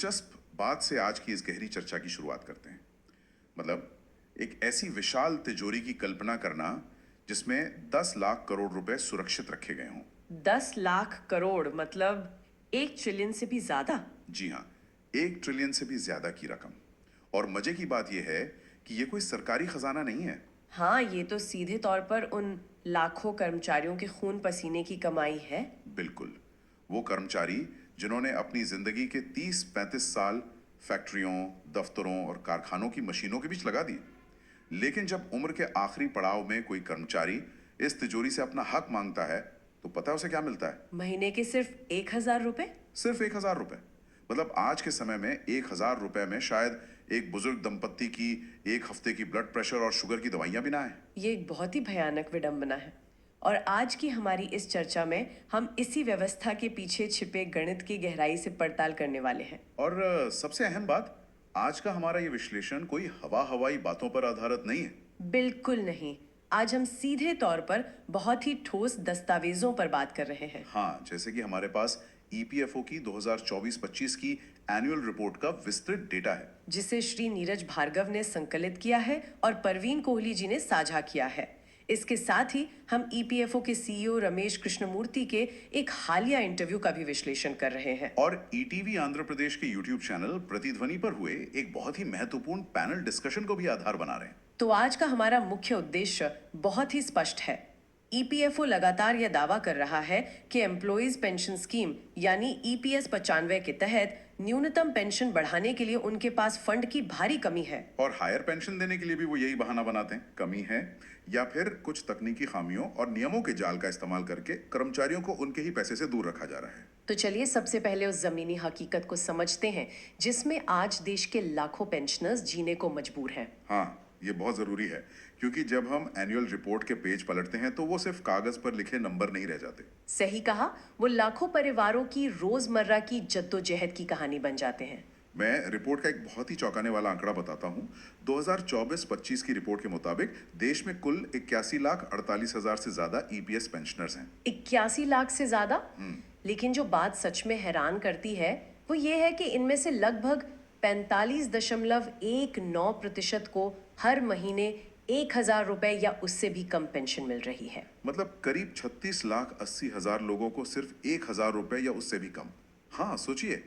दिलचस्प बात से आज की इस गहरी चर्चा की शुरुआत करते हैं। मतलब एक ऐसी विशाल तिजोरी की कल्पना करना जिसमें 10 लाख करोड़ रुपए सुरक्षित रखे गए हों। 10 लाख करोड़ मतलब 1 ट्रिलियन से भी ज्यादा। जी हाँ, 1 ट्रिलियन से भी ज्यादा की रकम। और मजे की बात यह है कि यह कोई सरकारी खजाना नहीं है। हाँ, ये तो सीधे तौर पर उन लाखों कर्मचारियों के खून पसीने की कमाई है। बिल्कुल, वो कर्मचारी जिन्होंने अपनी जिंदगी के 30-35 साल फैक्ट्रियों, दफ्तरों और कारखानों की मशीनों के बीच लगा दिए। लेकिन जब उम्र के आखिरी पड़ाव में कोई कर्मचारी इस तिजोरी से अपना हक मांगता है, तो पता है उसे क्या मिलता है? महीने के सिर्फ 1,000 रुपए। सिर्फ 1,000 रुपए। मतलब आज के समय में 1,000 रुपए में शायद एक बुजुर्ग दंपत्ति की एक हफ्ते की ब्लड प्रेशर और शुगर की दवाइयां भी ना है। ये एक बहुत ही भयानक विडंबना है। और आज की हमारी इस चर्चा में हम इसी व्यवस्था के पीछे छिपे गणित की गहराई से पड़ताल करने वाले हैं। और सबसे अहम बात, आज का हमारा ये विश्लेषण कोई हवाई बातों पर आधारित नहीं है। बिल्कुल नहीं। आज हम सीधे तौर पर बहुत ही ठोस दस्तावेजों पर बात कर रहे हैं। हाँ, जैसे कि हमारे पास ईपीएफओ की 2024-25 की एनुअल रिपोर्ट का विस्तृत डेटा है, जिसे श्री नीरज भार्गव ने संकलित किया है और परवीन कोहली जी ने साझा किया है। इसके साथ ही हम ईपीएफओ के सीईओ रमेश कृष्णमूर्ति के एक हालिया इंटरव्यू का भी विश्लेषण कर रहे हैं। और ईटीवी आंध्र प्रदेश के यूट्यूब चैनल प्रतिध्वनि पर हुए एक बहुत ही महत्वपूर्ण पैनल डिस्कशन को भी आधार बना रहे हैं। तो आज का हमारा मुख्य उद्देश्य बहुत ही स्पष्ट है। ईपीएफओ लगातार यह दावा कर रहा है कि एम्प्लॉइज पेंशन स्कीम यानी ईपीएस 95 के तहत न्यूनतम पेंशन बढ़ाने के लिए उनके पास फंड की भारी कमी है। और हायर पेंशन देने के लिए भी वो यही बहाना बनाते हैं, कमी है, या फिर कुछ तकनीकी खामियों और नियमों के जाल का इस्तेमाल करके कर्मचारियों को उनके ही पैसे से दूर रखा जा रहा है। तो चलिए सबसे पहले उस जमीनी हकीकत को समझते हैं जिसमें आज देश के लाखों पेंशनर्स जीने को मजबूर हैं। हाँ, ये बहुत जरूरी है, क्योंकि जब हम एनुअल रिपोर्ट के पेज पलटते हैं तो वो सिर्फ कागज पर लिखे नंबर नहीं रह जाते। सही कहा, वो लाखों परिवारों की रोजमर्रा की जद्दोजहद की कहानी बन जाते हैं। मैं रिपोर्ट का एक बहुत ही चौंकाने वाला आंकड़ा बताता हूँ। 2024-25 की रिपोर्ट के मुताबिक देश में कुल 81,48,000 से ज्यादा ईपीएस पेंशनर्स हैं। 81 लाख से ज्यादा। लेकिन जो बात सच में हैरान करती है वो ये है कि इनमें से लगभग 45.19% को हर महीने 1,000 रुपए या उससे भी कम पेंशन मिल रही है। मतलब करीब 36,80,000 लोगों को सिर्फ 1,000 रुपए या उससे भी कम। हाँ, सोचिए,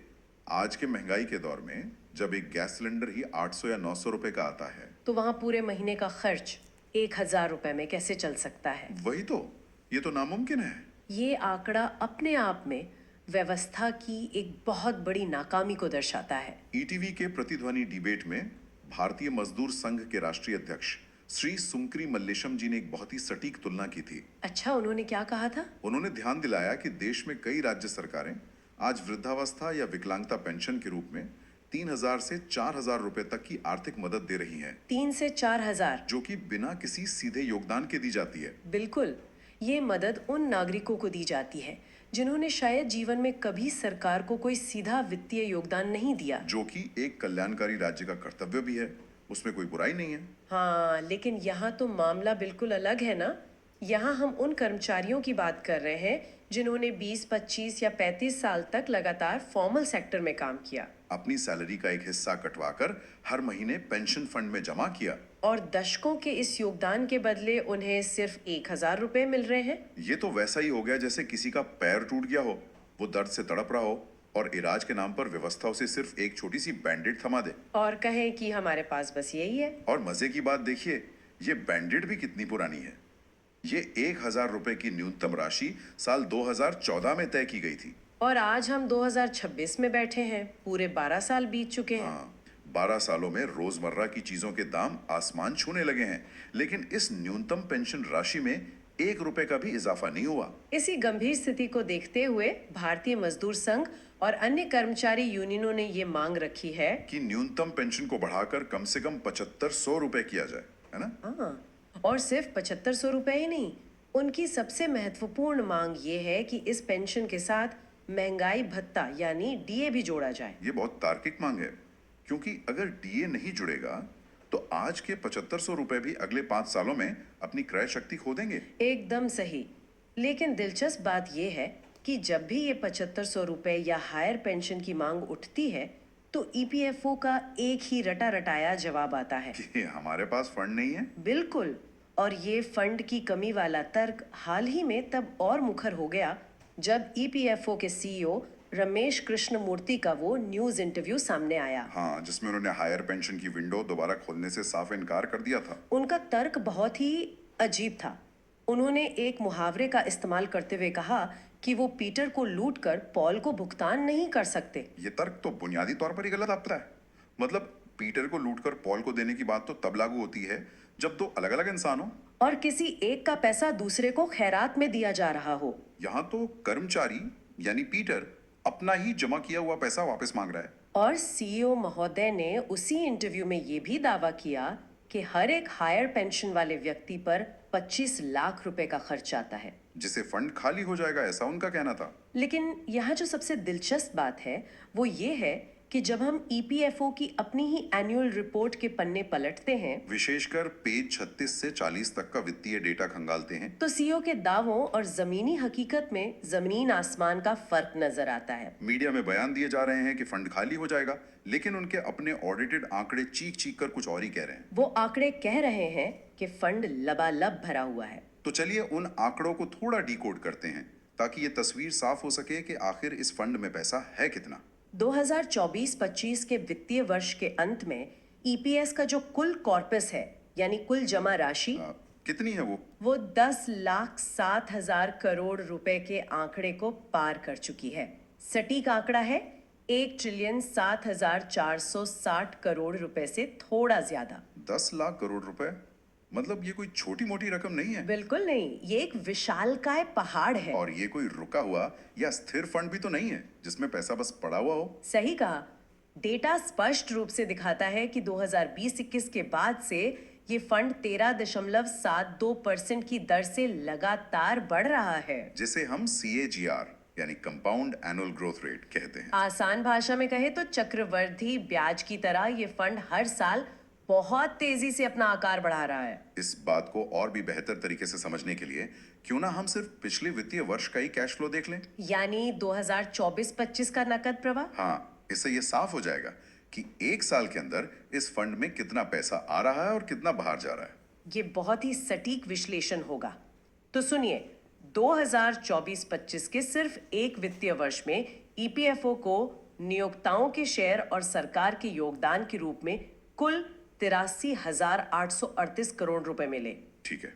आज के महंगाई के दौर में जब एक गैस सिलेंडर ही 800 या 900 रुपए का आता है, तो वहां पूरे महीने का खर्च 1,000 रुपए में कैसे चल सकता है? वही तो, ये तो नामुमकिन है। ये आंकड़ा अपने आप में व्यवस्था की एक बहुत बड़ी नाकामी को दर्शाता है। ईटीवी के प्रतिध्वनि डिबेट में भारतीय मजदूर संघ के राष्ट्रीय अध्यक्ष श्री सुंकरी मल्लेशम जी ने एक बहुत ही सटीक तुलना की थी। अच्छा, उन्होंने क्या कहा था? उन्होंने ध्यान दिलाया कि देश में कई राज्य सरकारें आज वृद्धावस्था या विकलांगता पेंशन के रूप में 3,000 से 4,000 रुपए तक की आर्थिक मदद दे रही हैं, 3 से 4,000? जो कि बिना किसी सीधे योगदान के दी जाती है। बिल्कुल, ये मदद उन नागरिकों को दी जाती है जिन्होंने शायद जीवन में कभी सरकार को कोई सीधा वित्तीय योगदान नहीं दिया। जो कि एक कल्याणकारी राज्य का कर्तव्य भी है, उसमें कोई बुराई नहीं है। हाँ, लेकिन यहाँ तो मामला बिल्कुल अलग है ना। यहाँ हम उन कर्मचारियों की बात कर रहे हैं जिन्होंने 20, 25 या 35 साल तक लगातार फॉर्मल सेक्टर में काम किया, अपनी सैलरी का एक हिस्सा कटवाकर हर महीने पेंशन फंड में जमा किया, और दशकों के इस योगदान के बदले उन्हें सिर्फ 1,000 रुपए मिल रहे हैं। ये तो वैसा ही हो गया जैसे किसी का पैर टूट गया हो, वो दर्द से तड़प रहा हो और इलाज के नाम पर व्यवस्था उसे सिर्फ एक छोटी सी बैंडेड थमा दे और कहें कि हमारे पास बस यही है। और मजे की बात देखिए, ये बैंडेड भी कितनी पुरानी है। ये 1,000 रुपए की न्यूनतम राशि साल 2014 में तय की गई थी। और आज हम 2026 में बैठे हैं, पूरे 12 साल बीत चुके हैं। हाँ, 12 सालों में रोजमर्रा की चीजों के दाम आसमान छूने लगे हैं, लेकिन इस न्यूनतम पेंशन राशि में 1 रुपए का भी इजाफा नहीं हुआ। इसी गंभीर स्थिति को देखते हुए भारतीय मजदूर संघ और अन्य कर्मचारी यूनियनों ने ये मांग रखी है कि न्यूनतम पेंशन को बढ़ाकर कम से कम 7500 रुपए किया जाए, है ना? हाँ, और सिर्फ 7500 रुपए ही नहीं, उनकी सबसे महत्वपूर्ण मांग ये है कि इस पेंशन के साथ महंगाई भत्ता यानी डीए भी जोड़ा जाए। ये बहुत तार्किक मांग है, क्योंकि अगर डीए नहीं जुड़ेगा तो आज के 7500 रुपए भी अगले 5 सालों में अपनी क्रय शक्ति खो देंगे। एकदम सही। लेकिन दिलचस्प बात यह है कि जब भी ये 7500 रुपए या हायर पेंशन की मांग उठती है, तो ईपीएफओ का एक ही रटा रटाया जवाब आता है, कि हमारे पास फंड नहीं है। बिल्कुल। और ये फंड की कमी वाला तर्क हाल ही में तब और मुखर हो गया जब ईपीएफओ के सीईओ रमेश कृष्णमूर्ति का वो न्यूज इंटरव्यू सामने आया। हाँ, जिसमें उन्होंने हायर पेंशन की विंडो दोबारा खोलने से साफ इनकार कर दिया था। उनका तर्क बहुत ही अजीब था। उन्होंने एक मुहावरे का इस्तेमाल करते हुए कहा कि वो पीटर को लूटकर पॉल को भुगतान नहीं कर सकते। ये तर्क तो बुनियादी तौर पर ही गलत आपता है। मतलब पीटर को लूटकर पॉल को देने की बात तो तब लागू होती है जब दो अलग अलग इंसान हो और किसी एक का पैसा दूसरे को खैरात में दिया जा रहा हो। यहाँ तो कर्मचारी यानी पीटर अपना ही जमा किया हुआ पैसा वापस मांग रहा है। और सीईओ महोदय ने उसी इंटरव्यू में ये भी दावा किया कि हर एक हायर पेंशन वाले व्यक्ति पर 25 लाख रुपए का खर्च आता है, जिससे फंड खाली हो जाएगा, ऐसा उनका कहना था। लेकिन यहाँ जो सबसे दिलचस्प बात है वो ये है कि जब हम ईपीएफओ की अपनी ही एनुअल रिपोर्ट के पन्ने पलटते हैं विशेषकर पेज 36 से 40 तक का वित्तीय डेटा खंगालते हैं तो सीईओ के दावों और जमीनी हकीकत में जमीन आसमान का फर्क नजर आता है। मीडिया में बयान दिए जा रहे हैं कि फंड खाली हो जाएगा, लेकिन उनके अपने ऑडिटेड आंकड़े चीख चीख कर कुछ और ही कह रहे हैं। वो आंकड़े कह रहे हैं कि फंड लबालब भरा हुआ है। तो चलिए उन आंकड़ों को थोड़ा डिकोड करते हैं ताकि ये तस्वीर साफ हो सके कि आखिर इस फंड में पैसा है कितना। 2024-25 के वित्तीय वर्ष के अंत में ईपीएस का जो कुल कॉर्पस है यानी कुल जमा राशि कितनी है वो 10,07,000 करोड़ रुपए के आंकड़े को पार कर चुकी है। सटीक आंकड़ा है 1,07,460 करोड़ रुपए से थोड़ा ज्यादा। 10 लाख करोड़ रुपए, मतलब ये कोई छोटी मोटी रकम नहीं है। बिल्कुल नहीं, ये एक विशालकाय पहाड़ है। और ये कोई रुका हुआ या स्थिर फंड भी तो नहीं है जिसमें पैसा बस पड़ा हुआ हो। सही कहा। डेटा स्पष्ट रूप से दिखाता है कि 2020-21 के बाद से ये फंड 13.72% की दर से लगातार बढ़ रहा है, जिसे हम CAGR यानी कंपाउंड एनुअल ग्रोथ रेट कहते हैं। आसान भाषा में कहे तो चक्रवृद्धि ब्याज की तरह ये फंड हर साल बहुत तेजी से अपना आकार बढ़ा रहा है। इस बात को और भी बेहतर तरीके से समझने के लिए क्यों ना हम सिर्फ पिछले वित्तीय वर्ष का ही कैश फ्लो देख लें, यानी 2024-25 का नकद प्रवाह। हाँ, इससे ये साफ हो जाएगा कि एक साल के अंदर इस फंड में कितना पैसा आ रहा है और कितना बाहर जा रहा है। ये बहुत ही सटीक विश्लेषण होगा। तो सुनिए, 2024-25 के सिर्फ एक वित्तीय वर्ष में ईपीएफओ को नियोक्ताओं के शेयर और सरकार के योगदान के रूप में कुल 83,838 करोड़ रुपए मिले। ठीक है।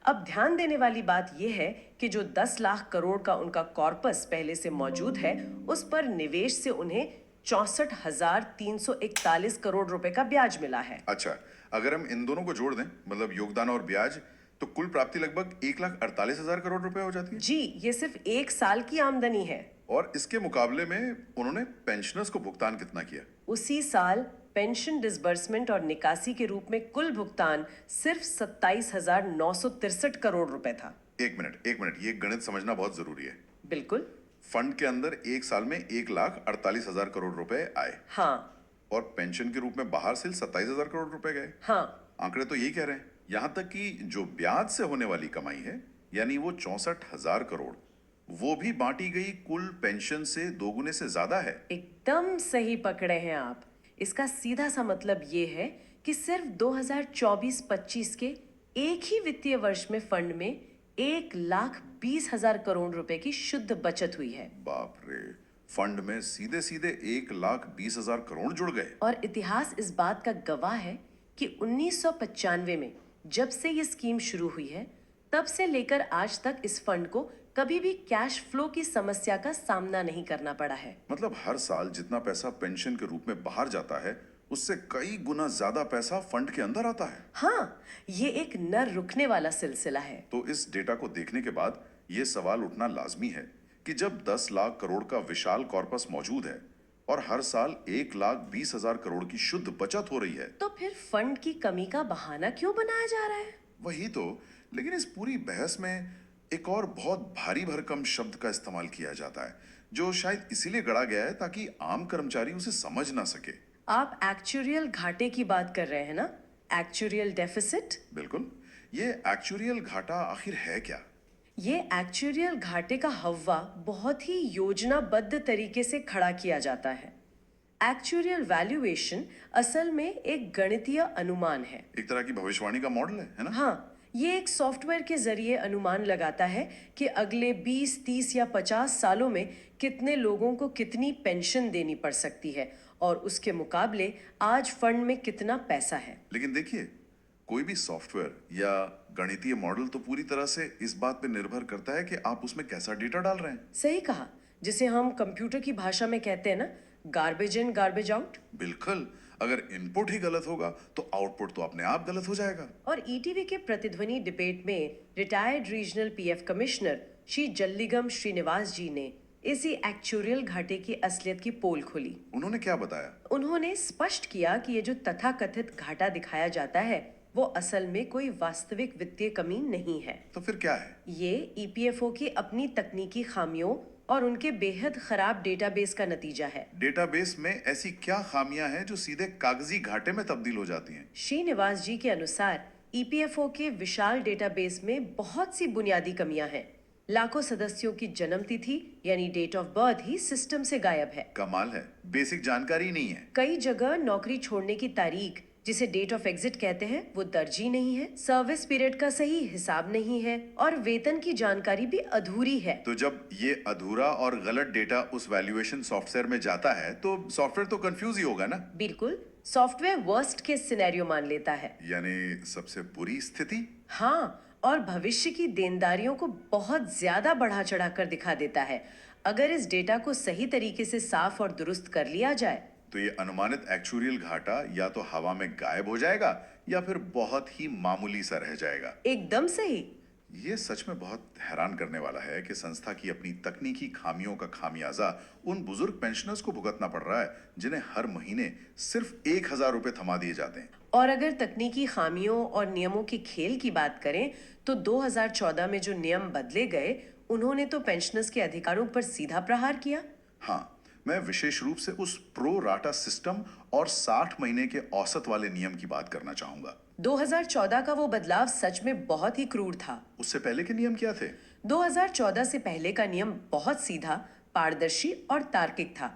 अब ध्यान देने वाली बात यह है कि जो 10 लाख करोड़ का उनका कॉर्पस पहले से मौजूद है उस पर निवेश से उन्हें 64,341 करोड़ रुपए का ब्याज मिला है। अच्छा, अगर हम इन दोनों को जोड़ दें, मतलब योगदान और ब्याज, तो कुल प्राप्ति लगभग 1,48,000 करोड़ रुपए हो जाती है। जी, ये सिर्फ एक साल की आमदनी है। और इसके मुकाबले में उन्होंने पेंशनर्स को भुगतान कितना किया? उसी साल पेंशन डिसबर्समेंट और निकासी के रूप में कुल भुगतान सिर्फ 27,963 करोड़ रुपए था। एक मिनट, ये गणित समझना बहुत जरूरी है। बिल्कुल। फंड के अंदर एक साल में 1,48,000 करोड़ रुपए आए। हाँ। और पेंशन के रूप में बाहर से 27,000 करोड़ रुपए गए। हाँ। आंकड़े तो यही कह रहे हैं। यहाँ तक कि जो ब्याज से होने वाली कमाई है, यानी वो 64,000 करोड़, वो भी बांटी गई कुल पेंशन से दोगुने से ज्यादा है। एकदम सही पकड़े हैं आप। इसका सीधा सा मतलब ये है कि सिर्फ 2024-25 के एक ही वित्तीय वर्ष में फंड में 1,20,000 करोड़ रुपए की शुद्ध बचत हुई है। बाप रे, फंड में सीधे सीधे 1,20,000 करोड़ जुड़ गए। और इतिहास इस बात का गवाह है कि 1995 में जब से ये स्कीम शुरू हुई है तब से लेकर आज तक इस फंड को कभी भी कैश फ्लो की समस्या का सामना नहीं करना पड़ा है। मतलब हर साल जितना पैसा पेंशन के रूप में बाहर जाता है उससे कई गुना ज्यादा पैसा फंड के अंदर आता है। हाँ, ये एक न रुकने वाला सिलसिला है। तो इस डेटा को देखने के बाद ये सवाल उठना लाजमी है कि जब 10 लाख करोड़ का विशाल कॉर्पस मौजूद है और हर साल 1,20,000 करोड़ की शुद्ध बचत हो रही है, तो फिर फंड की कमी का बहाना क्यों बनाया जा रहा है? वही तो। लेकिन इस पूरी बहस में एक और बहुत भारी भरकम शब्द का इस्तेमाल किया जाता है जो शायद इसीलिए गढ़ा गया है ताकि आम कर्मचारी उसे समझ ना सके। आप एक्चुरियल घाटे की बात कर रहे हैं ना? Actuarial deficit? बिल्कुल। ये एक्चुरियल घाटा आखिर है क्या? ये एक्चुरियल घाटे का हव्वा बहुत ही योजनाबद्ध तरीके से खड़ा किया जाता है। एक्चुअरियल वैल्यूएशन असल में एक गणितीय अनुमान है। एक तरह की भविष्यवाणी का मॉडल है ना? हाँ, ये एक सॉफ्टवेयर के जरिए अनुमान लगाता है कि अगले 20, 30 या 50 सालों में कितने लोगों को कितनी पेंशन देनी पड़ सकती है और उसके मुकाबले आज फंड में कितना पैसा है। लेकिन देखिए, कोई भी सॉफ्टवेयर या गणितीय मॉडल तो पूरी तरह से इस बात पे निर्भर करता है कि आप उसमें कैसा डेटा डाल रहे हैं। सही कहा, जिसे हम कंप्यूटर की भाषा में कहते हैं ना, गार्बेज इन गार्बेज आउट। बिल्कुल, अगर इनपुट ही गलत होगा तो आउटपुट तो अपने आप गलत हो जाएगा। और ईटीवी के प्रतिध्वनि डिबेट में retired regional PF commissioner Shri Jalligam Srinivas ji ने इसी एक्चुरियल घाटे की असलियत की पोल खोली। उन्होंने क्या बताया? उन्होंने स्पष्ट किया कि ये जो तथाकथित घाटा दिखाया जाता है वो असल में कोई वास्तविक वित्तीय कमी नहीं है। तो फिर क्या है? ये ईपीएफओ की अपनी तकनीकी खामियों और उनके बेहद खराब डेटाबेस का नतीजा है। डेटाबेस में ऐसी क्या खामियां हैं जो सीधे कागजी घाटे में तब्दील हो जाती हैं? श्रीनिवास जी के अनुसार ईपीएफओ के विशाल डेटाबेस में बहुत सी बुनियादी कमियां हैं। लाखों सदस्यों की जन्म तिथि यानी डेट ऑफ बर्थ ही सिस्टम से गायब है। कमाल है, बेसिक जानकारी नहीं है। कई जगह नौकरी छोड़ने की तारीख, जिसे डेट ऑफ एग्जिट कहते हैं, वो दर्ज ही नहीं है। सर्विस पीरियड का सही हिसाब नहीं है और वेतन की जानकारी भी अधूरी है। तो जब ये अधूरा और गलत डेटा उस वैल्यूएशन सॉफ्टवेयर में जाता है तो सॉफ्टवेयर तो कंफ्यूज ही होगा ना? बिल्कुल, सॉफ्टवेयर वर्स्ट केस सिनेरियो मान लेता है। यानी सबसे बुरी स्थिति। हाँ, और भविष्य की देनदारियों को बहुत ज्यादा बढ़ा चढ़ा कर दिखा देता है। अगर इस डेटा को सही तरीके से साफ और दुरुस्त कर लिया जाए तो ये अनुमानित एक्चुरियल घाटा या तो हवा में गायब हो जाएगा या फिर बहुत ही मामूली सा रह जाएगा। एकदम सही। ये सच में बहुत हैरान करने वाला है कि संस्था की अपनी तकनीकी खामियों का खामियाजा उन बुजुर्ग पेंशनर्स को भुगतना पड़ रहा है जिन्हें हर महीने सिर्फ 1,000 रुपए थमा दिए जाते हैं। और अगर तकनीकी खामियों और नियमों की खेल की बात करें तो 2014 में जो नियम बदले गए उन्होंने तो पेंशनर्स के अधिकारों पर सीधा प्रहार किया। हाँ, मैं विशेष रूप से उस प्रो राटा सिस्टम और 60 महीने के औसत वाले नियम की बात करना चाहूंगा। 2014 का वो बदलाव सच में बहुत ही क्रूर था। उससे पहले के नियम क्या थे? 2014 से पहले का नियम बहुत सीधा, पारदर्शी और तार्किक था।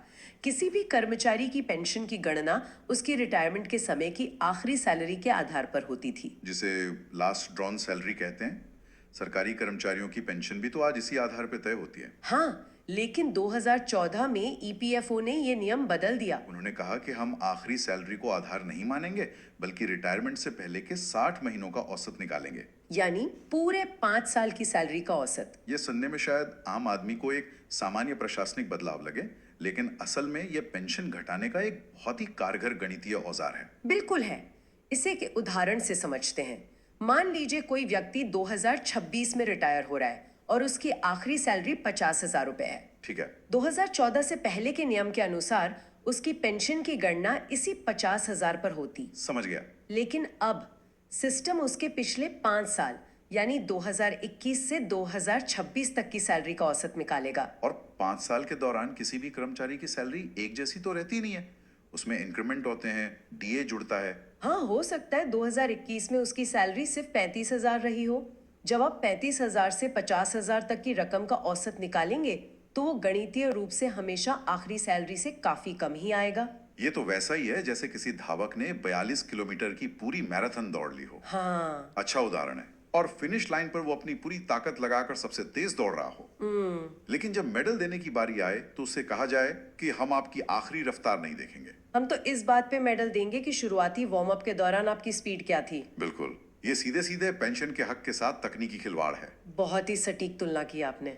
किसी भी कर्मचारी की पेंशन की गणना उसकी रिटायरमेंट के समय की आखिरी सैलरी के आधार पर होती थी, जिसे लास्ट ड्रॉन सैलरी कहते हैं। सरकारी कर्मचारियों की पेंशन भी तो आज इसी आधार पर तय होती है। हाँ, लेकिन 2014 में ईपीएफओ ने ये नियम बदल दिया। उन्होंने कहा कि हम आखिरी सैलरी को आधार नहीं मानेंगे बल्कि रिटायरमेंट से पहले के 60 महीनों का औसत निकालेंगे, यानी पूरे 5 साल की सैलरी का औसत। ये सुनने में शायद आम आदमी को एक सामान्य प्रशासनिक बदलाव लगे, लेकिन असल में यह पेंशन घटाने का एक बहुत ही कारगर गणितीय औजार है। बिल्कुल है। इसे के उदाहरण से समझते हैं। मान लीजिए कोई व्यक्ति 2026 में रिटायर हो रहा है और उसकी आखिरी सैलरी 50,000 रुपए है। ठीक है। 2014 से पहले के नियम के अनुसार उसकी पेंशन की गणना इसी 50,000 पर होती। समझ गया। लेकिन अब सिस्टम उसके पिछले 5 साल यानी 2021 से 2026 तक की सैलरी का औसत निकालेगा। और 5 साल के दौरान किसी भी कर्मचारी की सैलरी एक जैसी तो रहती नहीं है, उसमें इंक्रीमेंट होते हैं, डीए जुड़ता है। हाँ, हो सकता है 2021 में उसकी सैलरी सिर्फ 35,000 रही हो। जब आप 35,000 से 50,000 तक की रकम का औसत निकालेंगे तो वो गणितीय रूप से हमेशा आखिरी सैलरी से काफी कम ही आएगा। ये तो वैसा ही है जैसे किसी धावक ने 42 किलोमीटर की पूरी मैराथन दौड़ ली हो। हाँ। अच्छा उदाहरण है। और फिनिश लाइन पर वो अपनी पूरी ताकत लगाकर सबसे तेज दौड़ रहा हो, लेकिन जब मेडल देने की बारी आए तो उससे कहा जाए कि हम आपकी आखिरी रफ्तार नहीं देखेंगे। हम तो इस बात पे मेडल देंगे कि शुरुआती वार्म अप के दौरान आपकी स्पीड क्या थी। बिल्कुल, ये सीधे सीधे पेंशन के हक के साथ तकनीकी खिलवाड़ है। बहुत ही सटीक तुलना की आपने।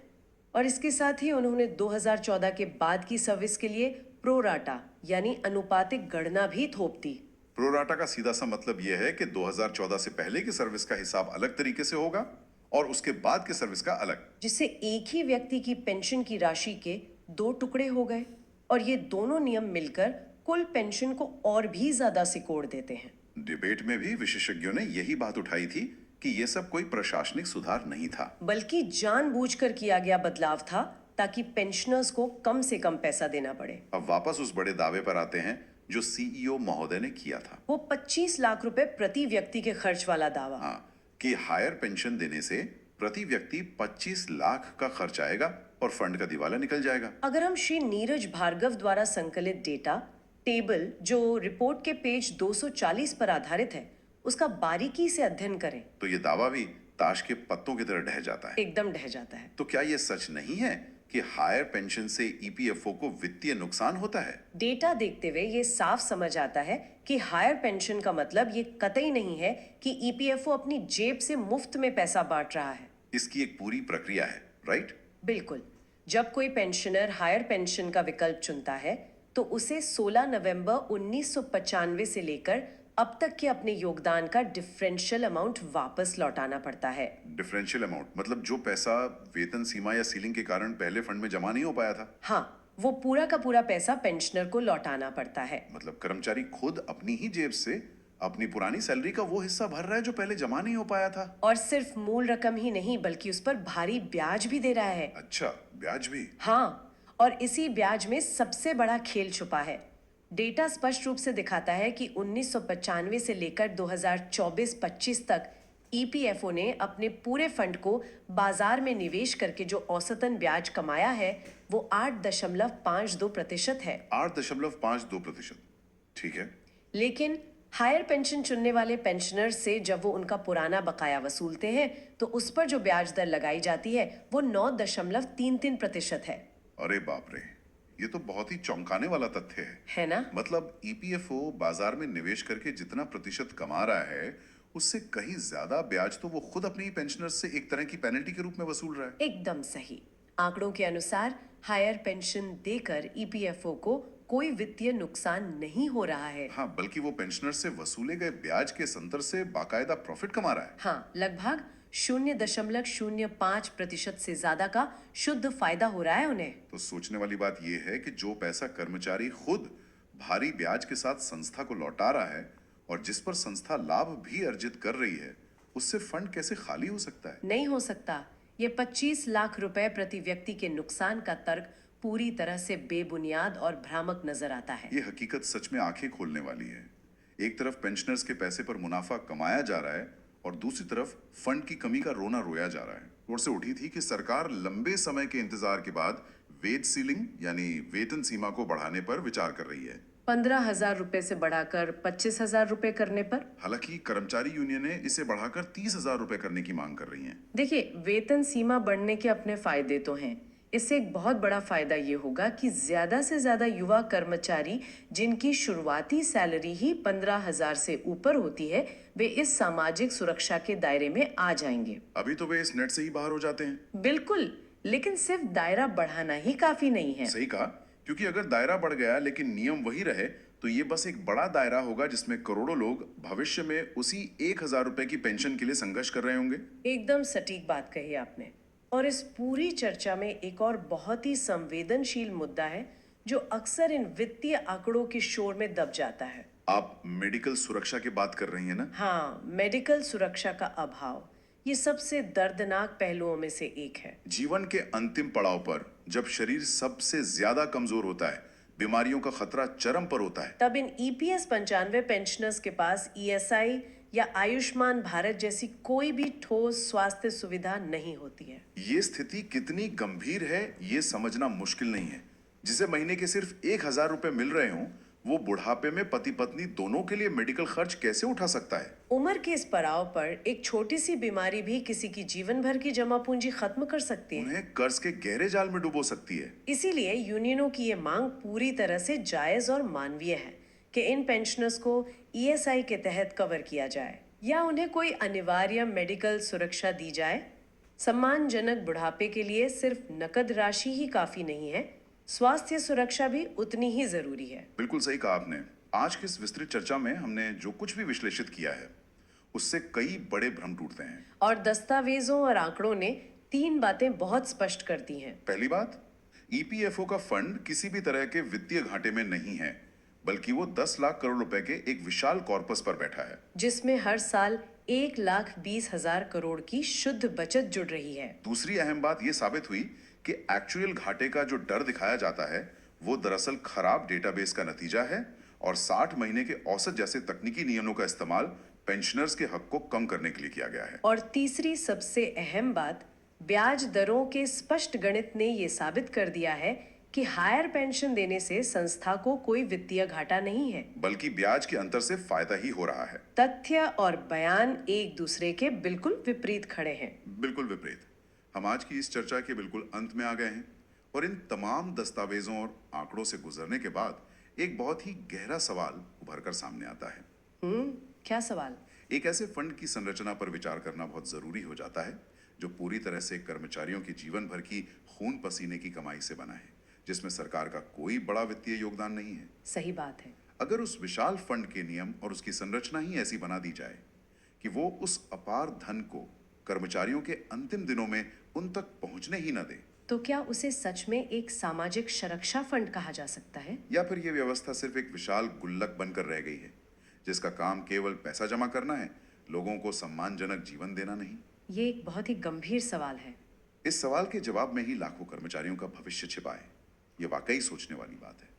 और इसके साथ ही उन्होंने 2014 के बाद की सर्विस के लिए प्रोराटा यानी अनुपातिक गणना भी थोप दी। प्रोराटा का सीधा सा मतलब यह है कि 2014 से पहले की सर्विस का हिसाब अलग तरीके से होगा और उसके बाद के सर्विस का अलग, जिससे एक ही व्यक्ति की पेंशन की राशि के 2 टुकड़े हो गए और ये दोनों नियम मिलकर कुल पेंशन को और भी ज्यादा सिकोड़ देते हैं। डिबेट में भी विशेषज्ञों ने यही बात उठाई थी कि यह सब कोई प्रशासनिक सुधार नहीं था, बल्कि जानबूझकर किया गया बदलाव था ताकि पेंशनर्स को कम से कम पैसा देना पड़े। अब वापस उस बड़े दावे पर आते हैं जो सीईओ महोदय ने किया था। वो 25 लाख रुपए प्रति व्यक्ति के खर्च वाला दावा। हाँ, कि हायर पेंशन देने से प्रति व्यक्ति 25 लाख का खर्च आएगा और फंड का दिवाला निकल जाएगा। अगर हम श्री नीरज भार्गव द्वारा संकलित डेटा टेबल जो रिपोर्ट के पेज 240 पर आधारित है, उसका बारीकी से अध्ययन करें। तो ये दावा भी ताश के पत्तों की तरह ढह जाता है। एकदम ढह जाता है। तो क्या ये सच नहीं है कि हायर पेंशन से ईपीएफओ को वित्तीय नुकसान होता है? डेटा देखते हुए ये साफ समझ आता है कि हायर पेंशन का मतलब ये कतई नहीं है कि ईपीएफओ अपनी जेब से मुफ्त में पैसा बांट रहा है। इसकी एक पूरी प्रक्रिया है, राइट? बिल्कुल। जब कोई पेंशनर हायर पेंशन का विकल्प चुनता है तो उसे 16 नवंबर 1995 से लेकर अब तक के अपने योगदान का डिफरेंशियल अमाउंट वापस लौटाना पड़ता है। डिफरेंशियल अमाउंट मतलब जो पैसा वेतन सीमा या सीलिंग के कारण पहले फंड में जमा नहीं हो पाया था। हाँ, वो पूरा का पूरा पैसा पेंशनर को लौटाना पड़ता है। मतलब कर्मचारी खुद अपनी ही जेब से अपनी पुरानी सैलरी का वो हिस्सा भर रहा है जो पहले जमा नहीं हो पाया था। और सिर्फ मूल रकम ही नहीं बल्कि उस पर भारी ब्याज भी दे रहा है। अच्छा, ब्याज भी? हाँ, और इसी ब्याज में सबसे बड़ा खेल छुपा है। डेटा स्पष्ट रूप से दिखाता है कि 1995 से लेकर 2024-25 तक ईपीएफओ ने अपने पूरे फंड को बाजार में निवेश करके जो औसतन ब्याज कमाया है वो 8.52% है। 8.52%, ठीक है। लेकिन हायर पेंशन चुनने वाले पेंशनर से जब वो उनका पुराना बकाया वसूलते हैं तो उस पर जो ब्याज दर लगाई जाती है वो 9.33% है। अरे बाप रे, ये तो बहुत ही चौंकाने वाला तथ्य है ना? मतलब ईपीएफओ बाजार में निवेश करके जितना प्रतिशत कमा रहा है उससे कहीं ज्यादा ब्याज तो वो खुद अपने ही पेंशनर से एक तरह की पेनल्टी के रूप में वसूल रहा है। एकदम सही। आंकड़ों के अनुसार हायर पेंशन देकर ईपीएफओ को कोई वित्तीय नुकसान नहीं हो रहा है। हाँ, बल्कि वो पेंशनर से वसूले गए ब्याज के संतर से बाकायदा प्रॉफिट कमा रहा है। हाँ, लगभग 0.05% से ज्यादा का शुद्ध फायदा हो रहा है उन्हें। तो सोचने वाली बात यह है कि जो पैसा कर्मचारी खुद भारी ब्याज के साथ संस्था को लौटा रहा है और जिस पर संस्था लाभ भी अर्जित कर रही है, उससे फंड कैसे खाली हो सकता है? नहीं हो सकता। ये 25 लाख रुपए प्रति व्यक्ति के नुकसान का तर्क पूरी तरह से बेबुनियाद और भ्रामक नजर आता है। ये हकीकत सच में आंखें खोलने वाली है। एक तरफ पेंशनर्स के पैसे पर मुनाफा कमाया जा रहा है और दूसरी तरफ फंड की कमी का रोना रोया जा रहा है। और से उठी थी कि सरकार लंबे समय के इंतजार के बाद वेज सीलिंग यानी वेतन सीमा को बढ़ाने पर विचार कर रही है। 15,000 रुपए से बढ़ाकर 25,000 रुपए करने पर। हालांकि कर्मचारी यूनियनें इसे बढ़ाकर 30,000 रुपए करने की मांग कर रही हैं। देखिए, वेतन सीमा बढ़ने के अपने फायदे तो हैं। इससे एक बहुत बड़ा फायदा ये होगा कि ज्यादा से ज्यादा युवा कर्मचारी जिनकी शुरुआती सैलरी ही 15,000 से ऊपर होती है वे इस सामाजिक सुरक्षा के दायरे में आ जाएंगे। अभी तो वे इस नेट से ही बाहर हो जाते हैं। बिल्कुल, लेकिन सिर्फ दायरा बढ़ाना ही काफी नहीं है। सही कहा, क्योंकि अगर दायरा बढ़ गया लेकिन नियम वही रहे तो ये बस एक बड़ा दायरा होगा जिसमें करोड़ों लोग भविष्य में उसी 1,000 रुपए की पेंशन के लिए संघर्ष कर रहे होंगे। एकदम सटीक बात कही आपने। और इस पूरी चर्चा में एक और बहुत ही संवेदनशील मुद्दा है जो अक्सर इन वित्तीय आंकड़ों के शोर में दब जाता है। आप मेडिकल सुरक्षा की बात कर रही हैं ना? हाँ, मेडिकल सुरक्षा का अभाव ये सबसे दर्दनाक पहलुओं में से एक है। जीवन के अंतिम पड़ाव पर जब शरीर सबसे ज्यादा कमजोर होता है, बीमारियों का खतरा चरम पर होता है, तब इन ईपीएस 95 पेंशनर्स के पास ईएसआई या आयुष्मान भारत जैसी कोई भी ठोस स्वास्थ्य सुविधा नहीं होती है। ये स्थिति कितनी गंभीर है ये समझना मुश्किल नहीं है। जिसे महीने के सिर्फ 1,000 रुपए मिल रहे हों, वो बुढ़ापे में पति पत्नी दोनों के लिए मेडिकल खर्च कैसे उठा सकता है? उम्र के इस पड़ाव पर एक छोटी सी बीमारी भी किसी की जीवन भर की जमा पूंजी खत्म कर सकती है, उन्हें कर्ज के गहरे जाल में डुबो सकती है। इसीलिए यूनियनों की ये मांग पूरी तरह से जायज और मानवीय है कि इन पेंशनर्स को ईएसआई के तहत कवर किया जाए या उन्हें कोई अनिवार्य मेडिकल सुरक्षा दी जाए। सम्मानजनक बुढ़ापे के लिए सिर्फ नकद राशि ही काफी नहीं है, स्वास्थ्य सुरक्षा भी उतनी ही जरूरी है। बिल्कुल सही कहा आपने। आज की इस विस्तृत चर्चा में हमने जो कुछ भी विश्लेषित किया है उससे कई बड़े भ्रम टूटते हैं। और दस्तावेजों और आंकड़ों ने 3 बातें बहुत स्पष्ट कर दी हैं। पहली बात, ईपीएफओ का फंड किसी भी तरह के वित्तीय घाटे में नहीं है, बल्कि वो 10 लाख करोड़ रुपए के एक विशाल कॉर्पस पर बैठा है जिसमें हर साल 1,20,000 करोड़ की शुद्ध बचत जुड़ रही है। दूसरी अहम बात यह साबित हुई कि एक्चुअल घाटे का जो डर दिखाया जाता है वो दरअसल खराब डेटाबेस का नतीजा है और 60 महीने के औसत जैसे तकनीकी नियमों का इस्तेमाल पेंशनर्स के हक को कम करने के लिए किया गया है। और तीसरी सबसे अहम बात, ब्याज दरों के स्पष्ट गणित ने ये साबित कर दिया है कि हायर पेंशन देने से संस्था को कोई वित्तीय घाटा नहीं है। बल्कि ब्याज के अंतर से फायदा ही हो रहा है। तथ्य और बयान एक दूसरे के बिल्कुल विपरीत खड़े हैं। बिल्कुल विपरीत। हम आज की इस चर्चा के बिल्कुल अंत में आ गए हैं और इन तमाम दस्तावेजों और आंकड़ों से गुजरने के बाद एक बहुत ही गहरा सवाल उभर कर सामने आता है। क्या सवाल? एक ऐसे फंड की संरचना पर विचार करना बहुत जरूरी हो जाता है जो पूरी तरह से कर्मचारियों की जीवन भर की खून पसीने की कमाई से बना है, जिसमें सरकार का कोई बड़ा वित्तीय योगदान नहीं है। सही बात है। अगर उस विशाल फंड के नियम और उसकी संरचना ही ऐसी बना दी जाए कि वो उस अपार धन को कर्मचारियों के अंतिम दिनों में उन तक पहुंचने ही न दे, तो क्या उसे सच में एक सामाजिक सुरक्षा फंड कहा जा सकता है? या फिर यह व्यवस्था सिर्फ एक विशाल गुल्लक बनकर रह गई है जिसका काम केवल पैसा जमा करना है, लोगों को सम्मानजनक जीवन देना नहीं? ये एक बहुत ही गंभीर सवाल है। इस सवाल के जवाब में ही लाखों कर्मचारियों का भविष्य छिपा है। यह वाकई सोचने वाली बात है।